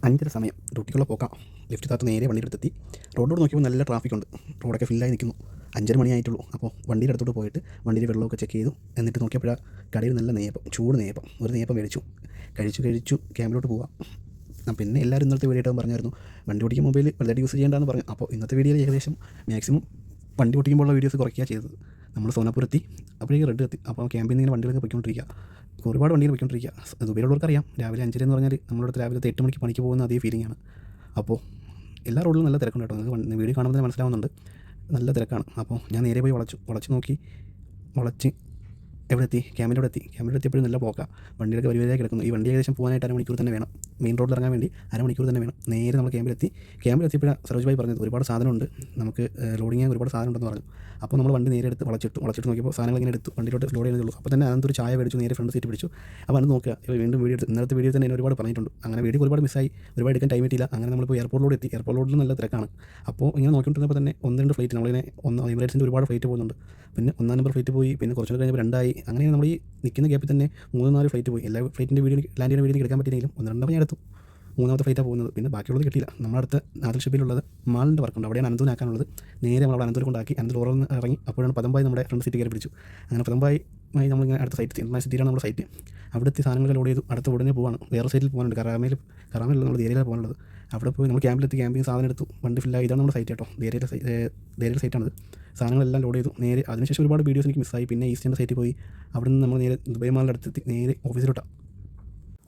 5:30 സമയം ഡ്യൂട്ടിക്കുള്ള പോക്കാം. ലിഫ്റ്റ് താത്ത് നേരെ വണ്ടിയുടെ അടുത്തെത്തി. റോഡോട് നോക്കിയപ്പോൾ നല്ല ട്രാഫിക്കുണ്ട്. റോഡൊക്കെ ഫില്ലായി നിൽക്കുന്നു. 5:30 മണിയായിട്ടുള്ളൂ. അപ്പോൾ വണ്ടിയുടെ അടുത്തോട്ട് പോയിട്ട് വണ്ടിയിൽ വെള്ളമൊക്കെ ചെക്ക് ചെയ്തു. എന്നിട്ട് നോക്കിയപ്പോഴാണ് കടയിൽ നല്ല നെയ്യപ്പം, ചൂട് നെയ്യപ്പം. ഒരു നെയ്യപ്പം മേടിച്ചു. കഴിച്ചു ക്യാമ്പിലോട്ട് പോവാം. പിന്നെ എല്ലാവരും ഇന്നത്തെ വീഡിയോ ആയിട്ട് പറഞ്ഞായിരുന്നു വണ്ടി ഓടിക്കുന്ന മൊബൈൽ വളരെ യൂസ് ചെയ്യേണ്ടതെന്ന് പറഞ്ഞു. അപ്പോൾ ഇന്നത്തെ വീഡിയോയിൽ ഏകദേശം മാക്സിമം വണ്ടി ഓടിക്കുമ്പോഴുള്ള വീഡിയോസ് കുറയ്ക്കുക ചെയ്തത്. നമ്മൾ സോനാപൂർ അപ്പോഴേക്ക് റെഡ് എത്തി. അപ്പോൾ ക്യാമ്പിൽ നിന്ന് ഇങ്ങനെ വണ്ടികളൊക്കെ പോയിക്കൊണ്ടിരിക്കുക. ഒരുപാട് വണ്ടികൾ പോയിക്കൊണ്ടിരിക്കുക. ദുബൈയിലുള്ളവർക്കറിയാം രാവിലെ 5:30 എന്ന് പറഞ്ഞാൽ നമ്മളിവിടെ രാവിലത്തെ 8 മണിക്ക് പണിക്ക് പോകുന്ന അതേ ഫീലിംഗാണ്. അപ്പോൾ എല്ലാ റോഡിലും നല്ല തിരക്കുണ്ട് കേട്ടോ. നിങ്ങൾക്ക് വീഡിയോ കാണുമ്പോൾ തന്നെ മനസ്സിലാവുന്നുണ്ട്, നല്ല തിരക്കാണ്. അപ്പോൾ ഞാൻ നേരെ പോയി വളച്ച് നോക്കി. എവിടെ എത്തി? ക്യാമ്പിൻ്റെ എത്തിയപ്പോഴും നല്ല പോക്കാം. വണ്ടിയൊക്കെ വരിവരായി കിടക്കുന്നു. ഈ വണ്ടി ഏകദേശം പോകാനായിട്ട് അരമണിക്കൂർ തന്നെ വേണം. മെയിൻ റോഡിൽ ഇറങ്ങാൻ വേണ്ടി അരമണിക്കൂർ തന്നെ വേണം. നേരെ നമ്മൾ ക്യാമ്പിലെത്തിയപ്പോഴാണ് സരോജ് ഭായി പറഞ്ഞത് ഒരുപാട് സാധനമുണ്ട്, നമുക്ക് ലോഡിങ് ചെയ്യാൻ ഒരുപാട് സാധനം ഉണ്ടെന്ന് പറഞ്ഞു. അപ്പോൾ നമ്മൾ വണ്ടി നേരെ എടുത്ത് വളച്ചിട്ട് നോക്കിയപ്പോൾ സാധനങ്ങൾ ഇങ്ങനെ എടുത്തു വണ്ടിയിലോട്ട് ലോഡ് ചെയ്യുന്നതേ ഉള്ളൂ. അപ്പോൾ തന്നെ അതൊരു ചായ മേടിച്ചു, നേരെ ഫ്രണ്ട് സീറ്റ് പിടിച്ചു. അപ്പോൾ അത് നോക്കുക. വീണ്ടും വീഡിയോ എടുത്ത് ഇന്നത്തെ വീഡിയോ തന്നെ ഒരുപാട് പറഞ്ഞിട്ടുണ്ട്. അങ്ങനെ വീഡിയോ ഒരുപാട് മിസ്സായി, ഒരുപാട് എടുക്കാൻ ടൈം കിട്ടിയില്ല. അങ്ങനെ നമ്മളിപ്പോൾ എയർപോർട്ടിലോട് എത്തി. എയർപോർട്ടിൽ നല്ല തിരക്കാണ്. അപ്പോൾ ഇങ്ങനെ നോക്കിക്കൊണ്ടിരുന്നപ്പോൾ തന്നെ 1-2 ഫ്ലൈറ്റ് നമ്മളിങ്ങനെ എമിറേറ്റ്സിൻ്റെ ഒരുപാട് ഫ്ലൈറ്റ് പോകുന്നുണ്ട്. പിന്നെ 1-ാം നമ്പർ ഫ്ലൈറ്റ് പോയി. പിന്നെ കുറച്ചുകൂടെ കഴിഞ്ഞപ്പോൾ 2 അങ്ങനെ നമ്മൾ ഈ നിൽക്കുന്ന ഗ്യാപ്പിൽ തന്നെ 3-4 ഫ്ലൈറ്റ് പോയി. എല്ലാ ഫ്ലൈറ്റിൻ്റെ വീഡിയോ ലാൻഡ് ചെയ്യുന്ന വീഡിയോ എടുക്കാൻ പറ്റിയെങ്കിലും 1-2 ഞാൻ എടുത്തു. 3-ാമത്തെ ഫ്ലൈറ്റാണ് പോകുന്നത്. പിന്നെ ബാക്കിയുള്ളത് കിട്ടിയില്ല. നമ്മളടുത്ത് നാദൽ ഷിപ്പിലുള്ളത് മാളിൻ്റെ വർക്കുണ്ട്, അവിടെയാണ് അനന്തൂനാക്കാനുള്ളത്. നേരെ നമ്മൾ അവിടെ അനന്തൂർ കൊണ്ടാക്കി. അനന്തൂർ ഓറിൽ നിന്ന് ഇറങ്ങി. അപ്പോഴാണ് പദംബായി നമ്മുടെ ഫ്രണ്ട് സീറ്റ് കയറി പിടിച്ചു. അങ്ങനെ പദംബായി നമ്മളിങ്ങനെ അടുത്ത സൈറ്റ് ഇന്റർനാഷണൽ സിറ്റിയിലാണ് നമ്മുടെ സൈറ്റ്. അവിടുത്തെ സാധനങ്ങൾ ലോഡ് ചെയ്തു. അടുത്ത ഉടനെ പോവാണ്. വേറെ സൈറ്റിൽ പോകാനുണ്ട്. കറാമയിലുള്ള നമ്മൾ ദേരയിലാണ് പോകാനുള്ളത്. അവിടെ പോയി നമ്മൾ ക്യാമ്പിലെത്തി. ക്യാമ്പിൽ സാധനം എടുത്തു. വണ്ടി ഫില്ലായി. ഇതാണ് നമ്മുടെ സൈറ്റ് കേട്ടോ. ദേരയുടെ സൈറ്റാണത്. സാധനങ്ങളെല്ലാം ലോഡ് ചെയ്തു. നേരെ അതിനുശേഷം ഒരുപാട് വീഡിയോസ് എനിക്ക് മിസ്സായി. പിന്നെ ഈസ്റ്റേൻ്റെ സൈറ്റിൽ പോയി. അവിടെ നിന്ന് നമ്മൾ നേരെ ദുബൈ മാളിൻ്റെ അടുത്തെത്തി. നേരെ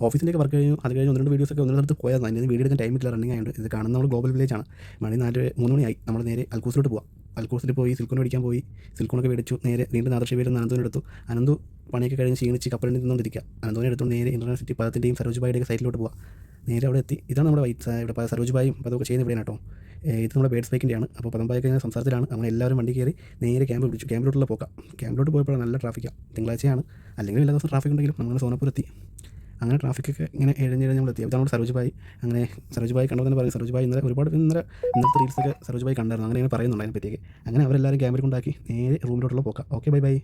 ഓഫീസിൻ്റെയൊക്കെ വർക്ക് കഴിഞ്ഞു. അത് കഴിഞ്ഞ് 1-2 വീഡിയോസൊക്കെ 1-2 പോയതാണ്. അതിന് വീഡിയോ എടുക്കാൻ ടൈം കിട്ടില്ല, റണ്ണിങ് ആയതുകൊണ്ട്. ഇത് കാണുന്ന നമ്മൾ ഗ്ലോബൽ വില്ലേജാണ്. 3 മണിയായി. നമ്മൾ നേരെ അൽക്കൂസിലോട്ട് പോകാം. അൽക്കൂസിൽ പോയി സിൽക്കോൺ മേടിക്കാൻ പോയി. സിൽക്കോണൊക്കെ മേടിച്ചു. നേരെ വീണ്ടും നാദർഷിബയിൽ നിന്ന് അനന്തൂനെ എടുത്തു. അനന്തു പണിയൊക്കെ കഴിഞ്ഞ് ക്ഷീണിച്ച് കപ്പലിൽ നിന്നുകൊണ്ടിരിക്കുക. അനന്തൂനെ എടുത്തു നേരെ ഇന്റർനാഷണൽ സിറ്റി പദത്തിൻ്റെയും സരോജ് ഭായിയുടെയൊക്കെ സൈറ്റിലോട്ട് പോകാം. നേരെ അവിടെ എത്തി. ഇതാണ് നമ്മുടെ ഇവിടെ സരോജ് ഭായും അതൊക്കെ ചെയ്യുന്ന ഇവിടെയാണ് കേട്ടോ. ഇത് നമ്മുടെ ബേഡ്സ് ബൈക്കിൻ്റെയാണ്. അപ്പോൾ പദംബായൊക്കെ ഇങ്ങനെ സംസാരത്തിലാണ്. അങ്ങനെ എല്ലാവരും വണ്ടി കയറി നേരെ ക്യാമ്പ് പിടിച്ചു. ക്യാമ്പിലോട്ടുള്ള പോക്കാം. ക്യാമ്പിലോട്ട് പോയപ്പോഴാണ് നല്ല ട്രാഫിക്കാണ്. തിങ്കളാഴ്ചയാണ്, അല്ലെങ്കിൽ എല്ലാ ദിവസം ട്രാഫിക് ഉണ്ടെങ്കിലും നമ്മൾ സോനാപൂർ എത്തി. അങ്ങനെ ട്രാഫിക്കൊക്കെ ഇങ്ങനെ എഴഞ്ഞ് നമ്മൾ എത്തി. ഇതാണ് സരോജ് ഭായി. അങ്ങനെ സരോജ് ഭായി കണ്ടോ തന്നെ പറയും. സരോജ് ഭായി ഇന്നത്തെ റീൽസൊക്കെ സരോജ് ഭായി കണ്ടായിരുന്നു. അങ്ങനെ പറയുന്നുണ്ട് അതിനെ പറ്റിയൊക്കെ. അങ്ങനെ അവരെല്ലാവരും ക്യാമ്പിൽ കൊണ്ടാക്കി നേരെ റൂമിലോട്ടുള്ള പോക്കാം. Okay, by.